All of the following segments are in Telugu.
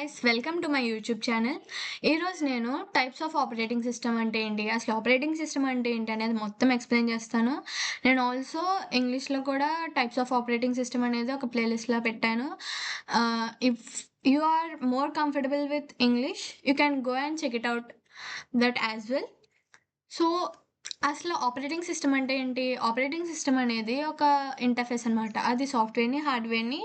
Guys, welcome to my YouTube channel. ఈరోజు నేను టైప్స్ ఆఫ్ ఆపరేటింగ్ సిస్టమ్ అంటే ఏంటి, అసలు ఆపరేటింగ్ సిస్టమ్ అంటే ఏంటి అనేది మొత్తం ఎక్స్ప్లెయిన్ చేస్తాను. నేను ఆల్సో ఇంగ్లీష్లో కూడా టైప్స్ ఆఫ్ ఆపరేటింగ్ సిస్టమ్ అనేది ఒక ప్లేలిస్ట్లో పెట్టాను. If you are more comfortable with English, you can go and check it out that as well. So అసలు ఆపరేటింగ్ సిస్టమ్ అంటే ఏంటి? ఆపరేటింగ్ సిస్టమ్ అనేది ఒక ఇంటర్ఫేస్ అనమాట. అది సాఫ్ట్‌వేర్‌ని, హార్డ్‌వేర్‌ని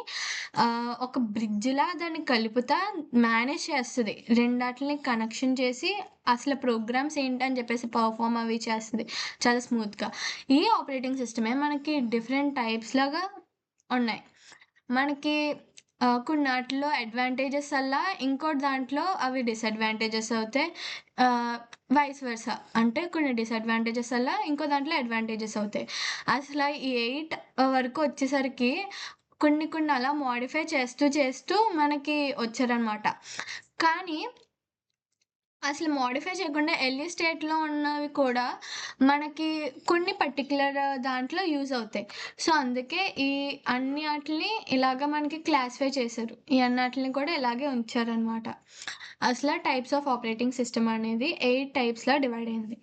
ఒక బ్రిడ్జ్‌లా దాన్ని కలుపుతా మేనేజ్ చేస్తది. రెండాటిలిని కనెక్షన్ చేసి అసలు ప్రోగ్రామ్స్ ఏంటని చెప్పేసి పెర్ఫార్మ్ అవి చేస్తది చాలా స్మూత్‌గా. ఈ ఆపరేటింగ్ సిస్టమే మనకి డిఫరెంట్ టైప్స్ లాగా ఉన్నాయి. మనకి కొన్నాటిలో అడ్వాంటేజెస్ అల్లా ఇంకోటి దాంట్లో అవి డిసడ్వాంటేజెస్ అవుతాయి. Vice versa. అంటే కొన్ని డిసడ్వాంటేజెస్ వల్ల ఇంకో దాంట్లో అడ్వాంటేజెస్ అవుతాయి. అసల ఈ 8 వరకు వచ్చేసరికి కొన్ని కొన్ని అలా మోడిఫై చేస్తూ చేస్తూ మనకి వచ్చారనమాట. కానీ అసలు మోడిఫై చేయకుండా ఎర్లీ స్టేట్‌లో ఉన్నవి కూడా మనకి కొన్ని పర్టిక్యులర్ దాంట్లో యూజ్ అవుతాయి. సో, అందుకే ఈ అన్ని ఆటిలిని ఇలాగ మనకి క్లాసిఫై చేశారు. ఈ అన్నాటిలిని కూడా ఇలాగే ఉంచారనమాట. అసల టైప్స్ ఆఫ్ ఆపరేటింగ్ సిస్టమ్ అనేది 8 టైప్స్‌లా డివైడ్ అయింది.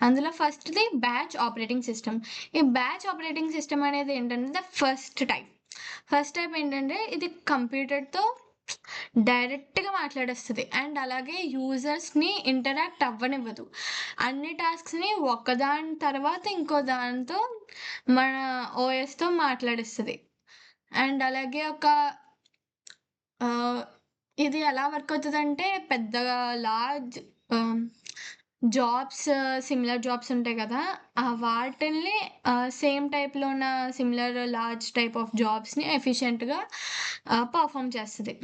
అందులో ఫస్ట్‌ది బ్యాచ్ ఆపరేటింగ్ సిస్టమ్. ఈ బ్యాచ్ ఆపరేటింగ్ సిస్టమ్ అనేది ఏంటంటే ఫస్ట్ టైప్. ఫస్ట్ టైప్ ఏంటంటే ఇది కంప్యూటర్‌తో డైరెక్ట్‌గా మాట్లాడేస్తది. అండ్ అలాగే యూజర్స్‌ని ఇంటరాక్ట్ అవ్వనివ్వదు. అన్ని టాస్క్స్‌ని ఒకదాని తర్వాత ఇంకో దానితో మన ఓఎస్‌తో మాట్లాడిస్తది. అండ్ అలాగే ఒక ఆహ్, ఇది ఎలా వర్క్ అవుతదంటే పెద్దగా లార్జ్ ఆహ్, జాబ్స్ సిమిలర్ జాబ్స్ ఉంటాయి గదా! వాటిల్ని సేమ్ టైప్‌లో ఉన్న సిమిలర్ లార్జ్ టైప్ ఆఫ్ జాబ్స్‌ని ఎఫిషియెంట్‌గా పెర్ఫార్మ్ చేస్తది.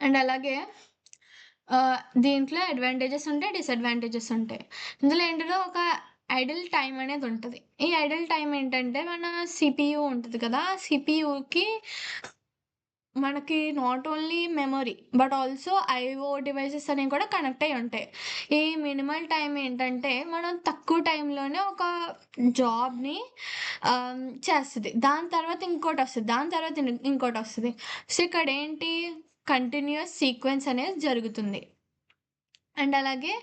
అండ్ అలాగే దీంట్లో అడ్వాంటేజెస్ ఉంటాయి, డిసడ్వాంటేజెస్ ఉంటాయి. ఇందులో ఏంటిదో ఒక ఐడిల్ టైమ్ అనేది ఉంటది. ఈ ఐడిల్ టైమ్ ఏంటంటే మన సీపీయూ ఉంటది కదా! ఆ సీపీయూకి మనకి not only memory but also IO devices అనేవి కూడా కనెక్ట్ అయ్యి ఉంటాయి. ఈ మినిమల్ టైమ్ ఏంటంటే మనం తక్కువ టైంలోనే ఒక జాబ్‌ని చేస్తది. దాని తర్వాత ఇంకోటొస్తది. దాని తర్వాత ఇంకోటొస్తది. సో, ఇక్కడేంటి కంటిన్యూయస్ సీక్వెన్స్ అనేది జరుగుతుంది. అండ్ అలాగే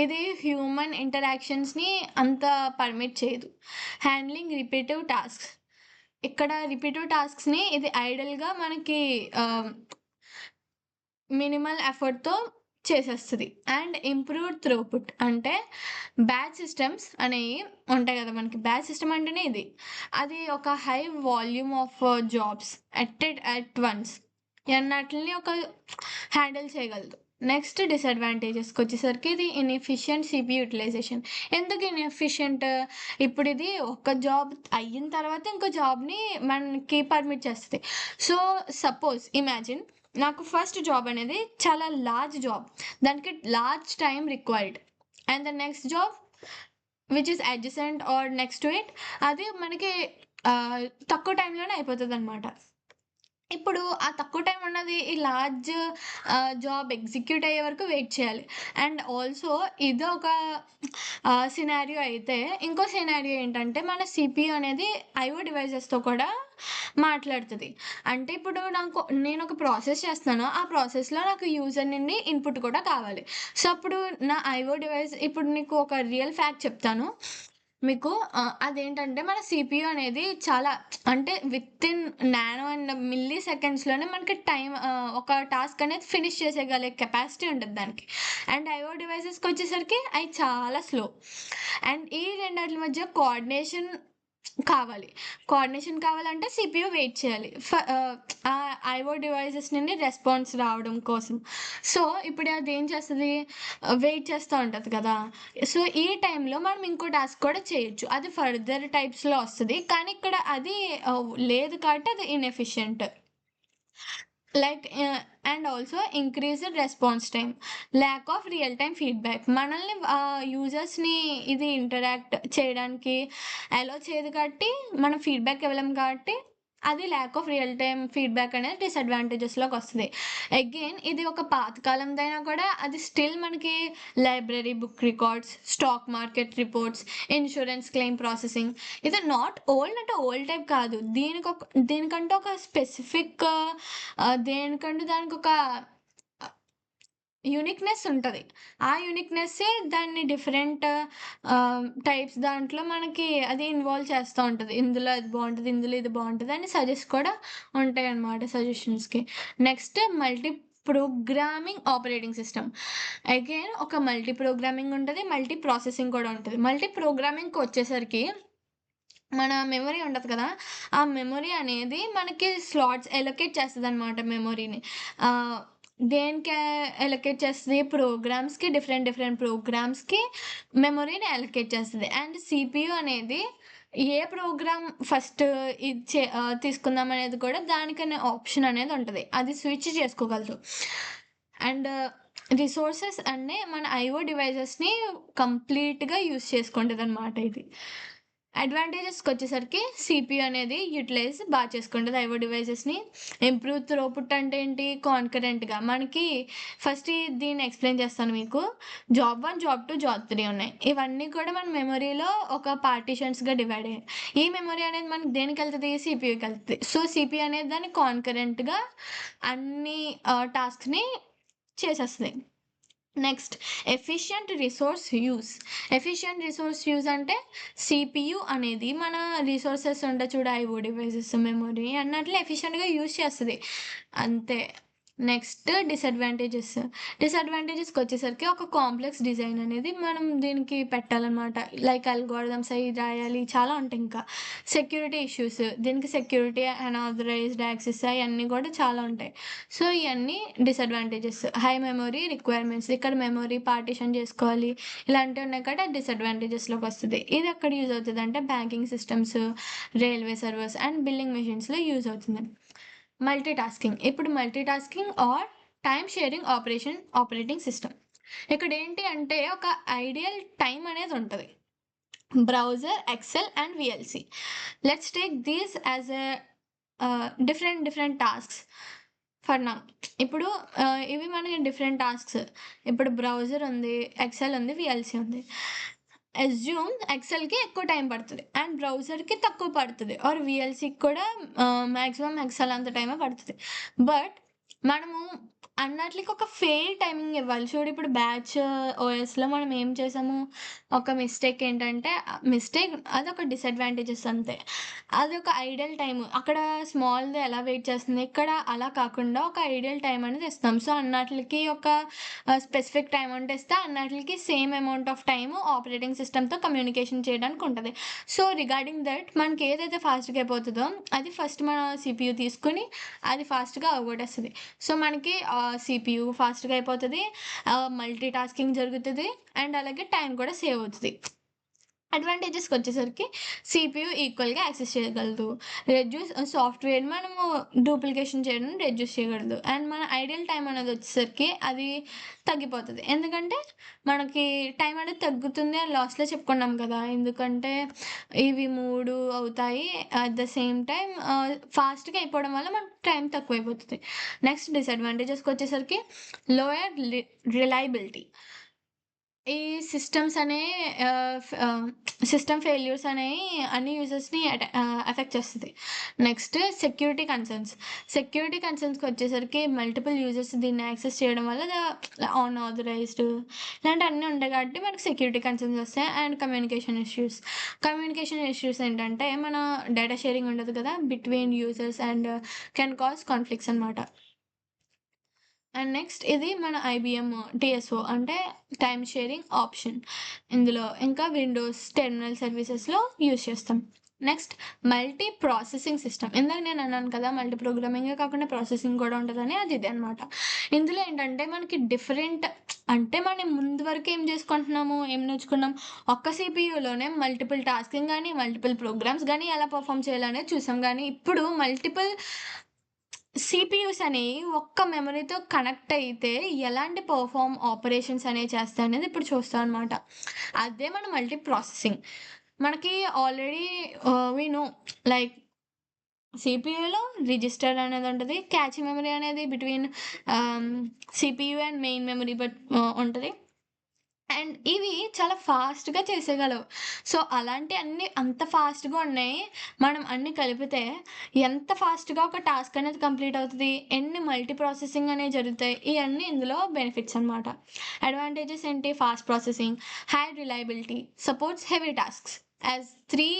ఇది హ్యూమన్ ఇంటరాక్షన్స్‌ని అంత పర్మిట్ చేయదు. Handling repetitive tasks. ఇక్కడ రిపీటివ్ టాస్క్స్‌ని ఇది ఐడిల్‌గా మనకి మినిమల్ ఎఫర్ట్‌తో చేసేస్తది. అండ్ ఇంప్రూవ్డ్ త్రూపుట్ అంటే బ్యాచ్ సిస్టమ్స్ అనేయి ఉంటాయి గదా! మనకి బ్యాచ్ సిస్టమ్ అంటేనే ఇది. అది ఒక high volume of jobs at once ఎన్నటిల్ని ఒక హ్యాండిల్ చేయగలదు. నెక్స్ట్ డిసడ్వాంటేజెస్‌కొచ్చేసరికి ఇది ఇన్‌ఎఫిషియంట్ సీపీయూ యుటిలైజేషన్. ఎందుకు ఇన్‌ఎఫిషియంట్? ఇప్పుడు ఇది ఒక జాబ్ అయిన తర్వాత ఇంకో జాబ్‌ని మనకి పర్మిట్ చేస్తది. సో, సపోజ్ ఇమాజిన్ నాకు ఫస్ట్ జాబ్ అనేది చాలా లార్జ్ జాబ్. దానికి large time required. And the next job which is adjacent or next to it అది మనకి ఆహ్, తక్కువ టైంలోనే అయిపోతదనమాట. ఇప్పుడు ఆ తక్కువ టైం ఉన్నది ఈ లార్జ్ జాబ్ ఎగ్జిక్యూట్ అయ్యే వరకు వెయిట్ చేయాలి. అండ్ ఆల్సో ఇదొక సినారియో అయితే, ఇంకో సినారియో ఏంటంటే మన సీపీయూ అనేది ఐఓ డివైసెస్‌తో కూడా మాట్లాడుతది. అంటే ఇప్పుడు నేనొక ప్రాసెస్ చేస్తున్నాను. ఆ ప్రాసెస్‌లో నాకు యూజర్ నుండి ఇన్‌పుట్ కూడా కావాలి. సో, అప్పుడు నా ఐఓ డివైస్ ఇప్పుడు నీకు ఒక రియల్ ఫ్యాక్ట్ చెప్తాను. మీకు అదేంటంటే మన సీపీయూ అనేది చాలా అంటే వితిన్ నానో అండ్ మిల్లీ సెకండ్స్‌లోనే మనకి ఒక టాస్క్ అనేది ఫినిష్ చేసేయగలిగే కెపాసిటీ ఉంటది దానికి. అండ్ ఐఓ డివైసెస్‌కొచ్చేసరికి అయి చాలా స్లో. అండ్ ఈ రెండాటిల మధ్య కోఆర్డినేషన్ కావాలంటే సీపీయూ వెయిట్ చేయాలి. ఆ ఐఓ డివైసెస్ నుండి రెస్పాన్స్ రావడం కోసం. సో, ఇప్పుడు అదేం చేస్తది? వెయిట్ చేస్తా ఉంటది కదా! సో, ఈ టైంలో మనం ఇంకో టాస్క్ కూడా చేయొచ్చు. అది ఫర్దర్ టైప్స్‌లో వస్తది. కానీ ఇక్కడ అది లేదు కాబట్టి అది inefficient. Like and also increased response time. Lack of real time feedback. మనల్ని యూజర్స్‌ని ఇది ఇంటరాక్ట్ చేయడానికి అలో చేయదు కాబట్టి, మనం ఫీడ్‌బ్యాక్ ఇవ్వలేం కాబట్టి, అది lack of real time feedback అనేది డిసడ్వాంటేజెస్‌లోకొస్తది. అగైన్ ఇది ఒక పాత కాలందైనా కూడా అది స్టిల్ మనకి library book records, stock market reports, insurance claim processing ఇది నాట్ ఓల్డ్ అంటే ఓల్డ్ టైప్ కాదు. దీనికంటూ ఒక స్పెసిఫిక్ దేనికంటూ దానికొక యూనిక్‌నెస్ ఉంటది. ఆ యూనిక్‌నెస్సే దాన్ని డిఫరెంట్ టైప్స్ దాంట్లో మనకి అది ఇన్వాల్వ్ చేస్తా ఉంటది. ఇందులో అది బావుంటది, ఇందులో ఇది బావుంటది అని సజెస్ట్ కూడా ఉంటాయన్నమాట సజెషన్స్‌కి. Next multi programming operating system. Again ఒక మల్టీ ప్రోగ్రామింగ్ ఉంటది. మల్టీ ప్రాసెసింగ్ కూడా ఉంటది. మల్టీ ప్రోగ్రామింగ్‌కొచ్చేసరికి మన మెమరీ ఉంటది కదా! ఆ మెమరీ అనేది మనకి స్లాట్స్ ఎలొకేట్ చేస్తదనమాట మెమరీని. ఆహ్, దేనికి ఎలొకేట్ చేస్తది? డిఫరెంట్ ప్రోగ్రామ్స్‌కి మెమరీని ఎలొకేట్ చేస్తది. అండ్ సీపీయూ అనేది ఏ ప్రోగ్రామ్ ఫస్ట్ తీసుకుందాం అనేది కూడా దానికనే ఆప్షన్ అనేది ఉంటది. అది స్విచ్ చేసుకోగలదు. అండ్ రిసోర్సెస్ అన్నీ మన ఐఓ డివైజెస్‌ని కంప్లీట్‌గా యూజ్ చేసుకుంటదనమాట ఇది. అడ్వాంటేజెస్‌కొచ్చేసరికి సీపీయూ అనేది యుటిలైజ్ చేసుకుంటది ఐఓ డివైసెస్‌ని. ఇంప్రూవ్ త్రోపుట్ అంటే ఏంటి? కాన్కరెంట్‌గా మనకి ఫస్ట్ దీన్ని ఎక్స్‌ప్లెయిన్ చేస్తాను మీకు. జాబ్ 1, జాబ్ 2, జాబ్ 3 ఉన్నాయి. ఇవన్నీ కూడా మన మెమరీలో ఒక పార్టిషన్స్‌గా డివైడ్ అయ్యాయి. ఈ మెమరీ అనేది మనకి దేనికెళ్తది? సీపీయూకెళ్తది. సో, సీపీయూ అనేది దాన్ని కాన్కరెంట్‌గా అన్ని టాస్క్‌ని చేసేస్తది. Next efficient resource use. Efficient resource use అంటే సీపీయూ అనేది మన రిసోర్సెస్ ఉంటాయి చూడు ఐఓ డివైసెస్, మెమరీ అన్నట్లు ఎఫిషియంట్‌గా యూజ్ చేస్తది. అంతే. Next disadvantages. డిసడ్వాంటేజెస్‌కొచ్చేసరికి ఒక కాంప్లెక్స్ డిజైన్ అనేది మనం దీనికి పెట్టాలనమాట. లైక్ అల్గోరిథమ్స్ అయి రాయాలి. చాలా ఉంటాయి ఇంకా. Security issues. దీనికి సెక్యూరిటీ, అన్‌ఆథరైజ్డ్ యాక్సెస్ అయన్నీ కూడా చాలా ఉంటాయి. సో, ఇయన్నీ డిసడ్వాంటేజెస్. High memory requirements. ఇక్కడ మెమరీ పార్టిషన్ చేసుకోవాలి. ఇలాంటివి ఉన్నాయి కాబట్టి అది డిసడ్వాంటేజెస్‌లోకొస్తది. ఇది ఎక్కడ యూజ్ అవుతదంటే banking systems, railway servers and billing మెషిన్స్‌లో యూజ్ అవుతుంది. Multi tasking. ఇప్పుడు multi tasking or time sharing operating system. ఇక్కడేంటి అంటే ఒక ఐడియల్ టైమ్ అనేది ఉంటది. Browser, Excel and VLC. Let's take these as a different tasks for now. ఇప్పుడు ఇవి మనకి డిఫరెంట్ టాస్క్స్. ఇప్పుడు బ్రౌజర్ ఉంది, ఎక్సెల్ ఉంది, వీఎల్సీ ఉంది. అస్యూమ్ ఎక్సెల్‌కి ఎక్కువ టైం పడతది. అండ్ బ్రౌజర్‌కి తక్కువ పడతది. ఆర్ వీఎల్సీకి కూడా మాక్సిమం ఎక్సెల్ అంత టైమే పడతది. బట్ మనము అన్నట్లకి ఒక ఫెయిర్ టైమింగ్ ఇవ్వాలి. చూడు ఇప్పుడు బ్యాచ్ ఓఎస్‌లో మనం ఏం చేసాము? ఒక మిస్టేక్ ఏంటంటే మిస్టేక్ అదొక డిసడ్వాంటేజెస్ అంతే. అదొక ఐడియల్ టైమ్. అక్కడ స్మాల్‌ది ఎలా వెయిట్ చేస్తుంది. ఇక్కడ అలా కాకుండా ఒక ఐడియల్ టైమ్ అనేది ఇస్తాం. సో, అన్నట్లకి ఒక స్పెసిఫిక్ టైమ్ అంటే ఇస్తే అన్నట్లకి same amount of time operating సిస్టమ్‌తో కమ్యూనికేషన్ చేయడానికి ఉంటది. సో, రిగార్డింగ్ దట్ మనకి ఏదైతే ఫాస్ట్‌గా అయిపోతదో అది ఫస్ట్ మన సీపీయూ తీసుకొని అది ఫాస్ట్‌గా అవ్వగొట్టేస్తది. సో, మనకి సీపీయూ ఫాస్ట్‌గా అయిపోతది. మల్టీ టాస్కింగ్ జరుగుతది. అండ్ అలాగే టైం కూడా సేవ్ అవుతది. అడ్వాంటేజెస్‌కొచ్చేసరికి సీపీయూ ఈక్వల్‌గా యాక్సెస్ చేయగలదు. సాఫ్ట్‌వేర్ మనము డూప్లికేషన్ చేయడం రెడ్యూస్ చేయగలదు. అండ్ మన ఐడియల్ టైమ్ అనేది వచ్చేసరికి అది తగ్గిపోతది. ఎందుకంటే మనకి టైం అనేది తగ్గుతుంది అని లాస్ట్‌లో చెప్పుకున్నాం కదా! ఎందుకంటే ఇవి 3 అవుతాయి. అట్ ద సేమ్ టైమ్ ఫాస్ట్‌గా అయిపోవడం వల్ల మనకు టైం తక్కువైపోతది. నెక్స్ట్ డిసడ్వాంటేజెస్‌కొచ్చేసరికి లోయర్ రిలయబిలిటీ. ఈ సిస్టమ్స్ అనేయి సిస్టమ్ ఫెయిల్యూర్స్ అనేయి అన్ని యూజర్స్‌ని ఎఫెక్ట్ చేస్తది. నెక్స్ట్ సెక్యూరిటీ కన్సర్న్స్‌కొచ్చేసరికి మల్టిపుల్ యూజర్స్ దీన్ని యాక్సెస్ చేయడం వల్ల అన్‌ఆథరైజ్డ్ ఇలాంటివన్నీ ఉంటాయి కాబట్టి మనకు సెక్యూరిటీ కన్సర్న్స్ వస్తాయి. అండ్ కమ్యూనికేషన్ ఇష్యూస్ ఏంటంటే మన డేటా షేరింగ్ ఉండదు కదా! Between users and can cause conflicts అనమాట. అండ్ నెక్స్ట్ ఇది మన ఐబీఎం టీఎస్ఓ అంటే టైమ్ షేరింగ్ ఆప్షన్. ఇందులో ఇంకా విండోస్ టెర్మినల్ సర్వీసెస్‌లో యూజ్ చేస్తాం. Next multi processing system. ఇందాక నేను అన్నాను కదా! మల్టీ ప్రోగ్రామింగే కాకుండా ప్రాసెసింగ్ కూడా ఉంటదని అది ఇదే అనమాట. ఇందులో ఏంటంటే మనకి డిఫరెంట్ అంటే మనం ముందు వరకు ఏం చేసుకుంటున్నాము, ఏం నేర్చుకున్నాం, ఒక్క సీపీయూలోనే మల్టిపుల్ టాస్కింగ్ గాని, మల్టిపుల్ ప్రోగ్రామ్స్ గాని ఎలా పెర్ఫార్మ్ చేయాలనేది చూసాం గానీ, ఇప్పుడు మల్టిపుల్ సీపీయూస్ అనేయి ఒక్క మెమరీతో కనెక్ట్ అయితే ఎలాంటి ఆపరేషన్స్ అనేవి చేస్తాయనేది ఇప్పుడు చూస్తామనమాట. అదే మన మల్టీ ప్రాసెసింగ్. మనకి ఆల్రెడీ వి నో లైక్ సీపీయూలో రిజిస్టర్ అనేది ఉంటది. క్యాచ్ మెమరీ అనేది between CPU and main memory ఉంటది. అండ్ ఇవి చాలా ఫాస్ట్‌గా చేసేయగలవు. సో, అలాంటి అన్నీ అంత ఫాస్ట్‌గా ఉన్నాయి. మనం అన్నీ కలిపితే ఎంత ఫాస్ట్‌గా ఒక టాస్క్ అనేది కంప్లీట్ అవుతది. ఎన్ని మల్టీ ప్రాసెసింగ్ అనేవి జరుగుతాయి. ఇయన్నీ ఇందులో బెనిఫిట్స్ అనమాట. అడ్వాంటేజెస్ ఏంటి? Fast processing, high reliability, supports heavy tasks. As 3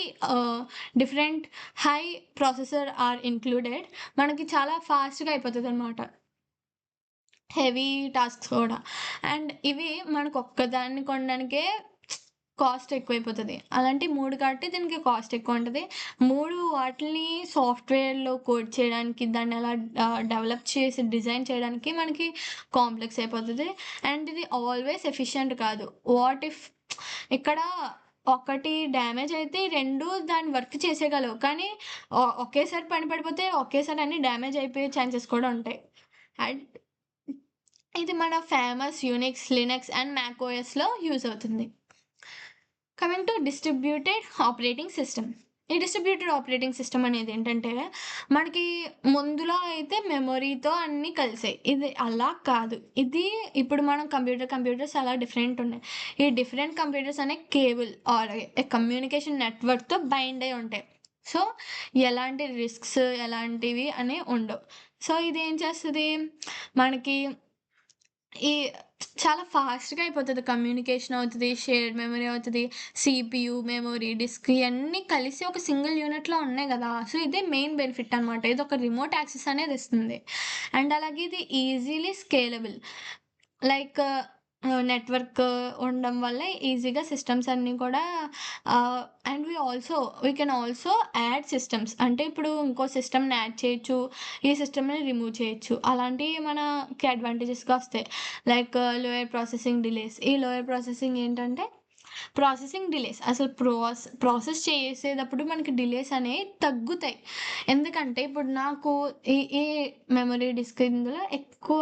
different high processor are included, మనకి చాలా ఫాస్ట్‌గా అయిపోతదనమాట. హెవీ టాస్క్స్ కూడా. అండ్ ఇవి మనకు ఒక్కదాన్ని కొనడానికే కాస్ట్ ఎక్కువైపోతది. అలాంటి 3 కాబట్టి దీనికి కాస్ట్ ఎక్కువుంటది. 3 వాటిల్ని సాఫ్ట్‌వేర్‌లో కోడ్ చేయడానికి, దాన్ని ఎలా డెవలప్ చేసి డిజైన్ చేయడానికి మనకి కాంప్లెక్స్ అయిపోతది. అండ్ ఇది ఆల్వేస్ ఎఫిషియంట్ కాదు. వాట్ ఇఫ్ ఇక్కడ ఒకటి డ్యామేజ్ అయితే 2 దాని వర్క్ చేసేయగలవు. కానీ ఒకేసారి పని పడిపోతే ఒకేసారి అన్నీ డ్యామేజ్ అయిపోయే ఛాన్సెస్ కూడా ఉంటాయి. అండ్ ఇది మన famous Unix, Linux and Mac ఓఎస్‌లో యూజ్ అవుతుంది. Coming to distributed operating system. ఈ డిస్ట్రిబ్యూటెడ్ ఆపరేటింగ్ సిస్టమ్ అనేది ఏంటంటే, మనకి ముందులో అయితే మెమొరీతో అన్నీ కలిసాయి. ఇది అలా కాదు. ఇది ఇప్పుడు మనం కంప్యూటర్స్ చాలా డిఫరెంట్ ఉన్నాయి. ఈ డిఫరెంట్ కంప్యూటర్స్ అనే కేబుల్ ఆర్ ఎ కమ్యూనికేషన్ నెట్వర్క్‌తో బైండ్ అయ్యి ఉంటాయి. సో, ఎలాంటి రిస్క్స్ ఎలాంటివి అని ఉండవు. సో, ఇది ఏం చేస్తది, మనకి ఈ చాలా ఫాస్ట్‌గా అయిపోతది. కమ్యూనికేషన్ అవుతది, షేర్డ్ మెమరీ అవుతది, సీపీయూ, మెమరీ, డిస్క్ ఇయన్నీ కలిసి ఒక సింగిల్ యూనిట్‌లో ఉన్నాయి గదా! సో, ఇదే మెయిన్ బెనిఫిట్ అనమాట. ఇదొక రిమోట్ యాక్సెస్ అనేది ఇస్తుంది. అండ్ అలాగే ఇది ఈజీలీ స్కేలబుల్. లైక్ నెట్వర్క్ ఉండడం వల్ల ఈజీగా సిస్టమ్స్ అన్నీ కూడా and we can also add systems. అంటే ఇప్పుడు ఇంకో సిస్టమ్‌ని యాడ్ చేయొచ్చు. ఈ సిస్టమ్‌ని రిమూవ్ చేయొచ్చు. అలాంటివి మనకి అడ్వాంటేజెస్‌గా వస్తాయి. Like lower processing delays. ఈ లోయర్ ప్రాసెసింగ్ ఏంటంటే, ప్రాసెసింగ్ డిలేస్ అసలు ప్రాసెస్ చేసేటప్పుడు మనకి డిలేస్ అనేవి తగ్గుతాయి. ఎందుకంటే ఇప్పుడు నాకు ఈ ఈ మెమరీ డిస్క్ ఇందులో ఎక్కువ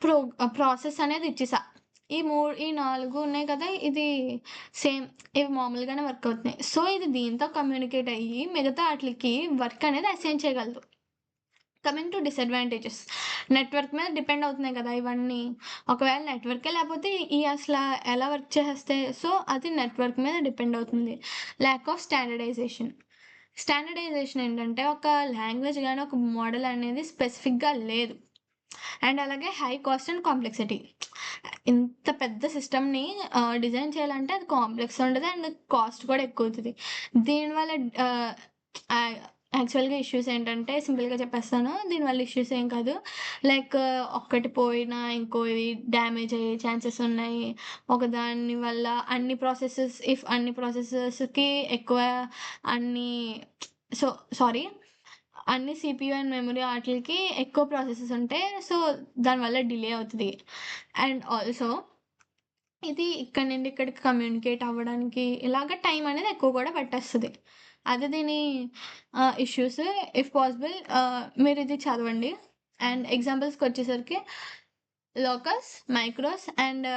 ఆహ్, ప్రాసెస్ అనేది ఇచ్చేసా. ఈ 4 ఉన్నాయి కదా! ఇది సేమ్ ఇవి మామూలుగానే వర్క్ అవుతున్నాయి. సో, ఇది దీంతో కమ్యూనికేట్ అయ్యి మిగతా ఆటిలికి వర్క్ అనేది అసైన్ చేయగలదు. Coming to disadvantages. నెట్వర్క్ మీద డిపెండ్ అవుతున్నాయి కదా ఇవన్నీ. ఒకవేళ నెట్వర్కే లేకపోతే అసల ఎలా వర్క్ చేసేస్తాయి? సో, అది నెట్వర్క్ మీద డిపెండ్ అవుతుంది. Lack of standardisation. స్టాండర్డైజేషన్ ఏంటంటే, ఒక లాంగ్వేజ్ గాని, ఒక మోడల్ అనేది స్పెసిఫిక్‌గా లేదు. అండ్ అలాగే హై కాస్ట్ అండ్ కాంప్లెక్సిటీ. ఇంత పెద్ద సిస్టమ్‌ని డిజైన్ చేయాలంటే అది కాంప్లెక్స్ ఉంటది. అండ్ కాస్ట్ కూడా ఎక్కువవుతది. దీనివల్ల ఆహ్, యాహ్, యాక్చువల్‌గా ఇష్యూస్ ఏంటంటే సింపుల్‌గా చెప్పేస్తాను. దీనివల్ల ఇష్యూస్ ఏం కాదు. లైక్ ఒక్కటి పోయినా ఇంకోవి డ్యామేజ్ అయ్యే ఛాన్సెస్ ఉన్నాయి. ఒకదాని వల్ల అన్ని ప్రాసెసర్స్‌కి ఎక్కువ అన్ని సో సారీ అన్ని సీపీయూ అండ్ మెమరీ ఆటిలకి ఎక్కువ ప్రాసెసెస్ ఉంటాయి. సో, దానివల్ల డిలే అవుతది. అండ్ ఆల్సో ఇది ఇక్కడి నుండి ఇక్కడికి కమ్యూనికేట్ అవ్వడానికి ఇలాగ టైం అనేది ఎక్కువ కూడా పట్టేస్తది. అది దీని ఇష్యూస్. ఇఫ్ పాసిబుల్ మీరిది చదవండి. అండ్ ఎగ్జాంపుల్స్‌కొచ్చేసరికి లోకస్, మైక్రోస్ అండ్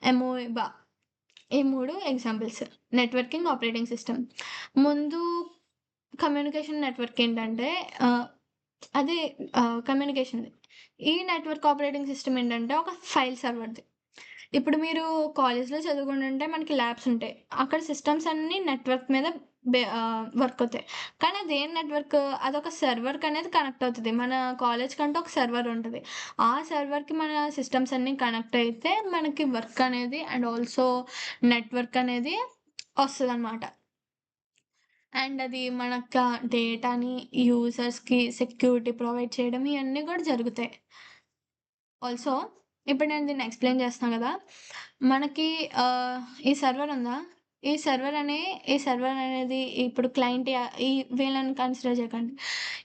అమోeba ఈ 3 ఎగ్జాంపుల్స్. Networking operating system. ముందు కమ్యూనికేషన్ నెట్వర్క్ ఏంటంటే ఆహ్, అది కమ్యూనికేషన్‌ది. ఈ నెట్వర్క్ ఆపరేటింగ్ సిస్టమ్ ఏంటంటే ఒక ఫైల్ సర్వర్‌ది. ఇప్పుడు మీరు కాలేజ్‌లో చదువుకుంటుంటే మనకి ల్యాబ్స్ ఉంటాయి. అక్కడ సిస్టమ్స్ అన్నీ నెట్వర్క్ మీద వర్క్ అవుతాయి. కానీ అదేం నెట్వర్క్, అదొక సర్వర్‌కి అనేది కనెక్ట్ అవుతది. మన కాలేజ్‌కంటూ ఒక సర్వర్ ఉంటది. ఆ సర్వర్‌కి మన సిస్టమ్స్ అన్నీ కనెక్ట్ అయితే మనకి వర్క్ అనేది అండ్ ఆల్సో నెట్వర్క్ అనేది వస్తదనమాట. అండ్ అది మనక డేటాని యూజర్స్‌కి సెక్యూరిటీ ప్రొవైడ్ చేయడం ఇయన్నీ కూడా జరుగుతాయి. ఆల్సో ఇప్పుడు నేను దీన్ని ఎక్స్‌ప్లెయిన్ చేస్తున్నా గదా! మనకి ఆహ్, ఈ సర్వర్ ఉందా? ఈ సర్వర్ అనే ఈ సర్వర్ అనేది ఇప్పుడు క్లయింట్ ఈ వీళ్ళని కన్సిడర్ చేయకండి.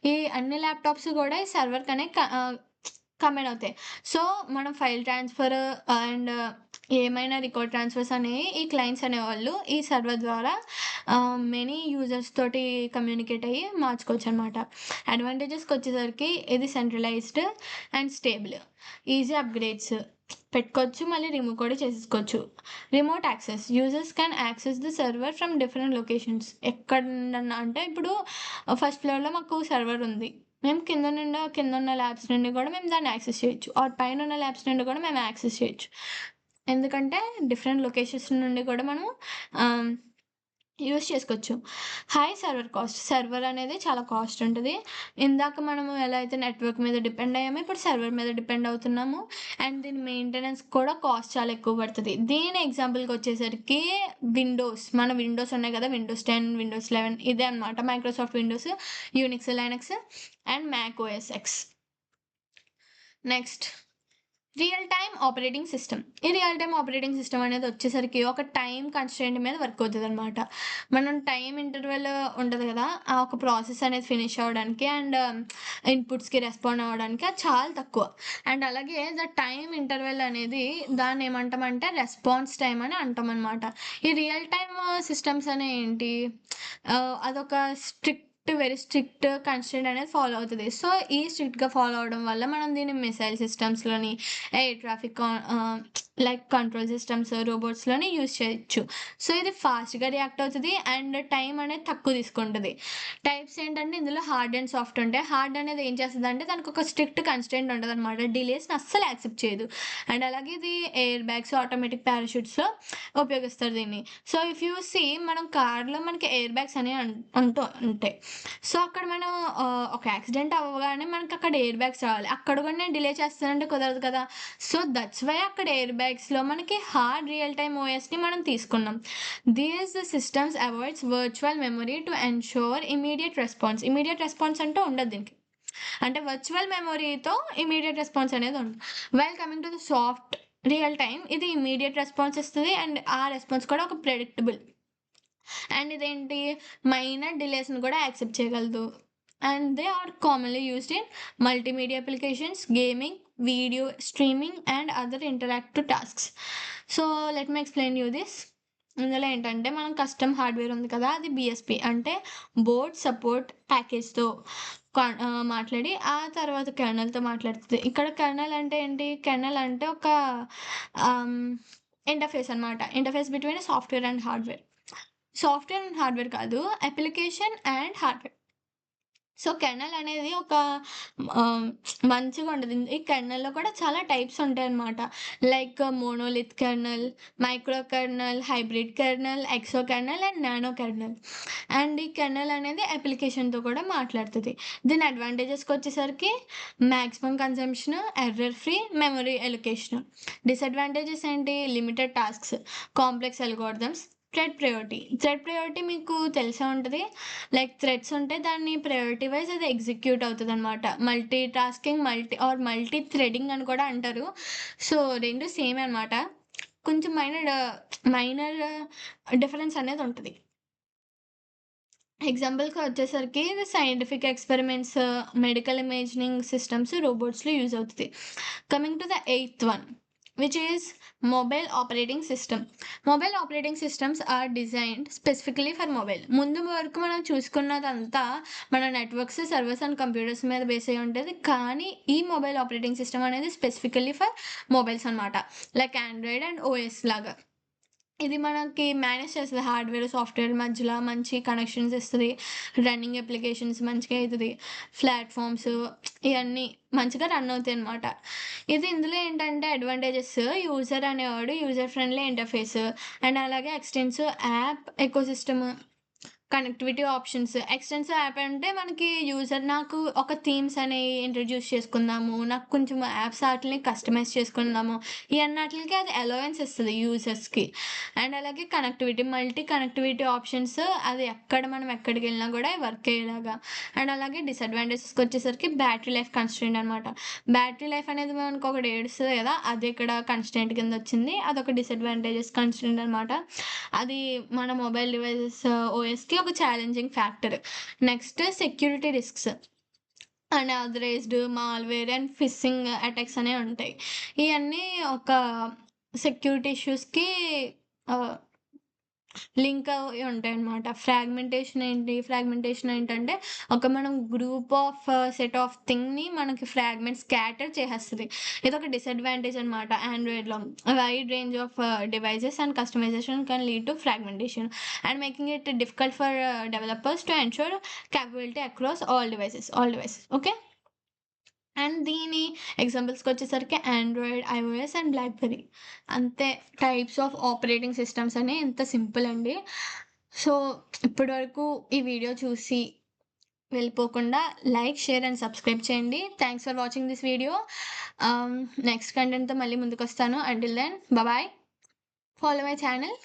ఈ అన్ని ల్యాప్‌టాప్స్ గూడా ఈ సర్వర్‌కనే కంబైన్ అవుతాయి. సో, మనం ఫైల్ ట్రాన్స్‌ఫర్ అండ్ ఏమైనా రికార్డ్ ట్రాన్స్‌ఫర్స్ అనేవి ఈ క్లయింట్స్ అనేవాళ్ళు ఈ సర్వర్ ద్వారా మెనీ యూజర్స్ తోటి కమ్యూనికేట్ అయ్యి మార్చుకోవచ్చనమాట. అడ్వాంటేజెస్‌కొచ్చేసరికి ఇది centralised and stable. Easy upgrades పెట్టుకోవచ్చు. మళ్ళీ రిమూవ్ కూడా చేసేసుకోవచ్చు. Remote access. Users can access the server from different locations. ఎక్కడన్నా అంటే ఇప్పుడు ఫస్ట్ ఫ్లోర్‌లో మాకు సర్వర్ ఉంది. మేము కిందున్న ల్యాబ్స్ నుండి గూడా మేము దాన్ని యాక్సెస్ చేయొచ్చు. ఆర్ పైనున్న ల్యాబ్స్ నుండి గూడా మేము యాక్సెస్ చేయొచ్చు. ఎందుకంటే డిఫరెంట్ లొకేషన్స్ నుండి కూడా మనం యూజ్ చేసుకోవచ్చు. High server cost. సర్వర్ అనేది చాలా కాస్ట్ ఉంటది. ఇందాక మనము ఎలా అయితే నెట్‌వర్క్ మీద డిపెండ్ అయ్యామో, ఇప్పుడు సర్వర్ మీద డిపెండ్ అవుతున్నాము. అండ్ దీని మెయింటెనెన్స్ కూడా కాస్ట్ చాలా ఎక్కువ పడతది. దీని ఎగ్జాంపుల్‌కొచ్చేసరికి మన విండోస్ ఉన్నాయి కదా! విండోస్ 10, విండోస్ 11 ఇదే అనమాట. Microsoft Windows, Unix, Linux and Mac OS X. Next real time operating system. ఈ రియల్ టైమ్ ఆపరేటింగ్ సిస్టమ్ అనేది వచ్చేసరికి ఒక టైమ్ కన్‌స్ట్రెయింట్ మీద వర్క్ అవుతదనమాట. మనం టైమ్ ఇంటర్వెల్ ఉంటది కదా! ఆ ఒక ప్రాసెస్ అనేది ఫినిష్ అవ్వడానికి అండ్ ఇన్‌పుట్స్‌కి రెస్పాండ్ అవ్వడానికి అది చాలా తక్కువ. అండ్ అలాగే ద టైమ్ ఇంటర్వెల్ అనేది దాన్నేమంటామంటే రెస్పాన్స్ టైమ్ అని అంటామనమాట. ఈ రియల్ టైమ్ సిస్టమ్స్ అనేయి ఏంటి? అదొక వెరీ స్ట్రిక్ట్ కన్‌స్ట్రెయింట్ అనేది ఫాలో అవుతది. సో, ఈ స్ట్రిక్ట్‌గా ఫాలో అవ్వడం వల్ల మనం దీన్ని మిసైల్ సిస్టమ్స్‌లోని, air traffic like control systems, రోబోట్స్‌లోని యూజ్ చేయొచ్చు. సో, ఇది ఫాస్ట్‌గా రియాక్ట్ అవుతది అండ్ టైమ్ అనేది తక్కువ తీసుకుంటది. టైప్స్ ఏంటంటే ఇందులో హార్డ్ అండ్ సాఫ్ట్ ఉంటాయి. హార్డ్ అనేది ఏం చేస్తదంటే దానికొక స్ట్రిక్ట్ కన్‌స్ట్రెయింట్ ఉంటదనమాట. డిలేస్‌ని అస్సలు యాక్సెప్ట్ చేయదు. అండ్ అలాగే ఇది ఎయిర్ బ్యాగ్స్, ఆటోమేటిక్ పారాషూట్స్‌లో ఉపయోగిస్తారు దీన్ని. సో, ఇఫ్ యూ సీ మనం కార్‌లో మనకి ఎయిర్ బ్యాగ్స్ అనేవి ఉంటూ ఉంటాయి. సో, అక్కడ మనం ఒక యాక్సిడెంట్ అవ్వగానే మనకక్కడ ఎయిర్ బ్యాగ్స్ రావాలి. అక్కడ కూడా నేను డిలే చేస్తానంటే కుదరదు కదా! సో, దట్స్ వై అక్కడ ఎయిర్ బ్యాగ్స్‌లో మనకి హార్డ్ రియల్ టైమ్ ఓఎస్‌ని మనం తీసుకున్నాం. These systems avoids virtual memory to ensure immediate response. Immediate response అంటూ ఉండదు దీనికి. అంటే వర్చువల్ మెమరీతో ఇమ్మీడియేట్ రెస్పాన్స్ అనేది ఉండదు. While coming to the soft real time ఇది ఇమ్మీడియేట్ రెస్పాన్స్ ఇస్తది అండ్ ఆ రెస్పాన్స్ కూడా ఒక ప్రెడిక్టబుల్. అండ్ ఇదేంటి మైనర్ డిలేస్‌ని కూడా యాక్సెప్ట్ చేయగలదు. And they are commonly used in multimedia applications, gaming, video streaming and other interactive tasks. So, let me explain you this. ఇందులో ఏంటంటే మనం కస్టమ్ హార్డ్‌వేర్ ఉంది కదా! అది బీఎస్‌పీ అంటే బోర్డ్ సపోర్ట్ ప్యాకేజ్‌తో మాట్లాడి ఆ తర్వాత కెర్నల్‌తో మాట్లాడుతది. ఇక్కడ కెర్నల్ అంటే ఏంటి? కెర్నల్ అంటే ఒక ఆహ్, ఇంటర్‌ఫేస్ అనమాట. Interface between software and hardware. Software and hardware కాదు. Application and hardware. So, kernel అనేది ఒక ఆహ్, మంచిగుంటది. ఈ కెర్నల్‌లో కూడా చాలా టైప్స్ ఉంటాయన్నమాట. Like monolith kernel, micro kernel, hybrid kernel, exo kernel and nano kernel. And ఈ కెర్నల్ అనేది అప్లికేషన్‌తో కూడా మాట్లాడుతది. దీని అడ్వాంటేజెస్‌కొచ్చేసరికి maximum consumption, error free, memory allocation. Disadvantages ఏంటి? Limited tasks, complex algorithms, thread priority మీకు తెలిసే ఉంటది. లైక్ థ్రెడ్స్ ఉంటే దాన్ని ప్రయారిటీ వైస్ అది ఎగ్జిక్యూట్ అవుతదనమాట. మల్టీ టాస్కింగ్, మల్టీ థ్రెడింగ్ అని కూడా అంటారు. సో, 2 సేమే అనమాట. కొంచెం మైనర్ డిఫరెన్స్ అనేది ఉంటది. ఎగ్జాంపుల్‌కి వచ్చేసరికి ఇది scientific experiments, medical imaging systems, రోబోట్స్‌లో యూజ్ అవుతది. Coming to the eighth one which is mobile operating system. Mobile operating systems are designed specifically for mobile. ముందు వరకు మనం చూసుకున్నదంతా మన నెట్వర్క్స్, సర్వర్స్ అండ్ కంప్యూటర్స్ మీద బేస్ అయ్యి ఉంటది. కానీ ఈ మొబైల్ ఆపరేటింగ్ సిస్టమ్ అనేది స్పెసిఫికల్లీ ఫర్ మొబైల్స్ అనమాట. లైక్ ఆండ్రాయిడ్ అండ్ ఓఎస్ లాగా. ఇది మనకి మేనేజ్ చేస్తది. హార్డ్‌వేర్, సాఫ్ట్‌వేర్ మధ్యలో మంచి కనెక్షన్స్ ఇస్తది. రన్నింగ్ అప్లికేషన్స్ మంచిగా అయితది. ప్లాట్‌ఫార్మ్స్ ఇయన్నీ మంచిగా రన్ అవుతాయన్నమాట. ఇందులో ఏంటంటే advantages user friendly interface and అలాగే extensive app ecosystem, connectivity options. Extensive app అంటే మనకి నాకు ఒక థీమ్స్ అనేవి ఇంట్రొడ్యూస్ చేసుకుందాము. నాకు కొంచెం యాప్స్ ఆటిల్ని కస్టమైజ్ చేసుకుందాము. ఇయన్నాటిలకి అది అలవెన్స్ ఇస్తది యూజర్స్‌కి. అండ్ అలాగే మల్టీ కనెక్టివిటీ ఆప్షన్స్ అది మనం ఎక్కడికెళ్ళినా కూడా వర్క్ అయ్యేలాగా. అండ్ అలాగే డిసడ్వాంటేజెస్‌కొచ్చేసరికి బ్యాటరీ లైఫ్ కన్‌స్ట్రెయింట్ అనమాట. బ్యాటరీ లైఫ్ అనేది మనకొకటి ఏడుస్తది కదా! అది ఇక్కడ కన్‌స్ట్రెయింట్ కిందొచ్చింది. అదొక డిసడ్వాంటేజెస్ కన్‌స్ట్రెయింట్ అనమాట. అది మన మొబైల్ డివైసెస్ ఓఎస్‌కి ఒక challenging factor. Next security risks. Unauthorised malware and phishing attacks అనేవి ఉంటాయి. ఇయన్నీ ఒక సెక్యూరిటీ ఇష్యూస్‌కి ఆహ్, లింక్ అయి ఉంటాయన్నమాట. ఫ్రాగ్మెంటేషన్ ఏంటంటే మనం గ్రూప్ ఆఫ్ సెట్ ఆఫ్ థింగ్‌ని మనకి స్కాటర్ చేసేస్తది. ఇదొక డిసడ్వాంటేజ్ అనమాట ఆండ్రాయిడ్‌లో. Wide range of devices and customization can lead to fragmentation and making it difficult for developers to ensure capability across all devices. Okay. And దీని ఎగ్జాంపుల్స్‌కి వచ్చేసరికి ఆండ్రాయిడ్, ఐఓఎస్ అండ్ బ్లాక్‌బెర్రీ. అంతే టైప్స్ ఆఫ్ ఆపరేటింగ్ సిస్టమ్స్ అని ఇంత సింపుల్ అండి. సో, ఇప్పటివరకు ఈ వీడియో చూసి వెళ్ళిపోకుండా లైక్, షేర్ అండ్ సబ్స్క్రైబ్ చేయండి. Thanks for watching this video. Next కంటెంట్‌తో మళ్ళీ ముందుకొస్తాను. Until then bye. Follow my channel.